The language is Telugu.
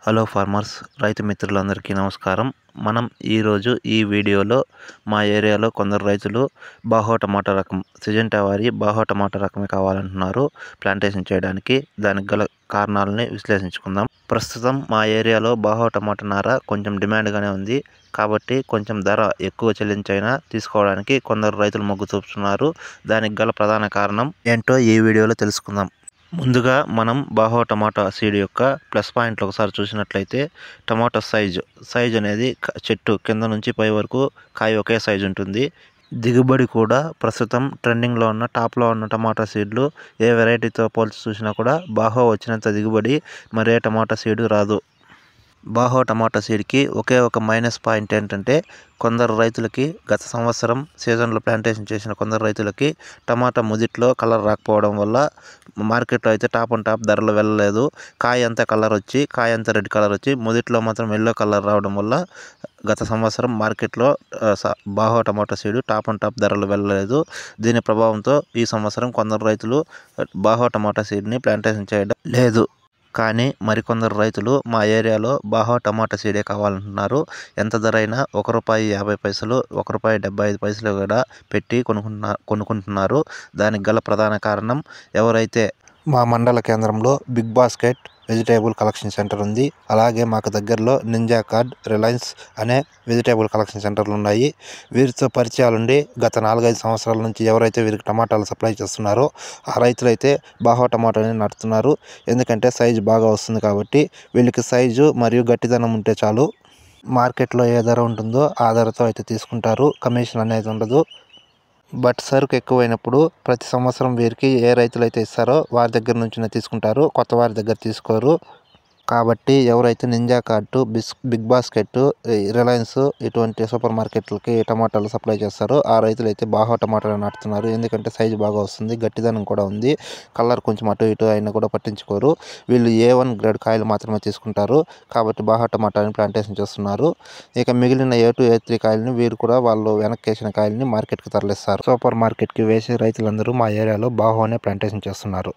హలో ఫార్మర్స్, రైతు మిత్రులందరికీ నమస్కారం. మనం ఈరోజు ఈ వీడియోలో మా ఏరియాలో కొందరు రైతులు బాహో టమాటా రకం సిజెంటా వారి బాహో టమాటా రకమే కావాలంటున్నారు ప్లాంటేషన్ చేయడానికి. దానికి గల కారణాలని విశ్లేషించుకుందాం. ప్రస్తుతం మా ఏరియాలో బాహో టమాటా నార కొంచెం డిమాండ్గానే ఉంది. కాబట్టి కొంచెం ధర ఎక్కువ చెల్లించైనా తీసుకోవడానికి కొందరు రైతులు మొగ్గు చూపుతున్నారు. దానికి గల ప్రధాన కారణం ఏంటో ఈ వీడియోలో తెలుసుకుందాం. ముందుగా మనం బాహో టమాటా సీడ్ యొక్క ప్లస్ పాయింట్లు ఒకసారి చూసినట్లయితే, టమాటా సైజ్ అనేది చెట్టు కింద నుంచి పై వరకు కాయ ఒకే సైజు ఉంటుంది. దిగుబడి కూడా ప్రస్తుతం ట్రెండింగ్లో ఉన్న టాప్లో ఉన్న టమాటా సీడ్లు ఏ వెరైటీతో పోల్చి చూసినా కూడా బాహో వచ్చినంత దిగుబడి మరే టమాటా సీడు రాదు. బాహో టమాటా సీడ్కి ఒకే ఒక మైనస్ పాయింట్ ఏంటంటే, కొందరు రైతులకి గత సంవత్సరం సీజన్లో ప్లాంటేషన్ చేసిన కొందరు రైతులకి టమాటా ముదిట్లో కలర్ రాకపోవడం వల్ల మార్కెట్లో అయితే టాప్ ధరలు వెళ్ళలేదు. కాయ అంతా కలర్ వచ్చి, కాయ అంతా రెడ్ కలర్ వచ్చి, ముదిట్లో మాత్రం ఎల్లో కలర్ రావడం వల్ల గత సంవత్సరం మార్కెట్లో బాహో టమాటా సీడ్ టాప్ ధరలు వెళ్ళలేదు. దీని ప్రభావంతో ఈ సంవత్సరం కొందరు రైతులు బాహో టమాటా సీడ్ని ప్లాంటేషన్ చేయడం లేదు. కానీ మరికొందరు రైతులు మా ఏరియాలో బాహో టమాటా సీడే కావాలంటున్నారు. ఎంత ధర అయినా ₹1.50, ₹1.75 కూడా పెట్టి కొనుక్కుంటున్నారు. దానికి గల ప్రధాన కారణం, ఎవరైతే మా మండల కేంద్రంలో BigBasket vegetable collection centre ఉంది, అలాగే మాకు దగ్గరలో నింజా కార్డ్, రిలయన్స్ అనే వెజిటేబుల్ కలెక్షన్ సెంటర్లు ఉన్నాయి. వీరితో పరిచయాలుండి గత 4-5 సంవత్సరాల నుంచి ఎవరైతే వీరికి టమాటాలు సప్లై చేస్తున్నారో ఆ రైతులైతే బాహో టమాటాని నాటుతున్నారు. ఎందుకంటే సైజు బాగా వస్తుంది కాబట్టి. వీళ్ళకి సైజు మరియు గట్టిదనం ఉంటే చాలు. మార్కెట్లో ఏ ధర ఉంటుందో ఆ ధరతో అయితే తీసుకుంటారు. కమిషన్ అనేది ఉండదు. బట్ సరుకు ఎక్కువైనప్పుడు ప్రతి సంవత్సరం వీరికి ఏ రైతులైతే ఇస్తారో వారి దగ్గర నుంచి తీసుకుంటారు, కొత్త వారి దగ్గర తీసుకోరు. కాబట్టి ఎవరైతే నింజా కార్టు, బిగ్ బాస్కెట్, రిలయన్స్ ఇటువంటి సూపర్ మార్కెట్లకి టమాటాలు సప్లై చేస్తారో ఆ రైతులైతే బాహో టమాటాలు నాటుతున్నారు. ఎందుకంటే సైజు బాగా వస్తుంది, గట్టిదనం కూడా ఉంది, కలర్ కొంచెం అటు ఇటు అయినా కూడా పట్టించుకోరు. వీళ్ళు A1 గ్రేడ్ కాయలు మాత్రమే తీసుకుంటారు. కాబట్టి బాహో టమాటాని ప్లాంటేషన్ చేస్తున్నారు. ఇక మిగిలిన A2, A3 కాయలని వీరు కూడా వాళ్ళు వెనక్కేసిన కాయలని మార్కెట్కి తరలిస్తారు. సూపర్ మార్కెట్కి వేసి రైతులందరూ మా ఏరియాలో బాహోనే ప్లాంటేషన్ చేస్తున్నారు.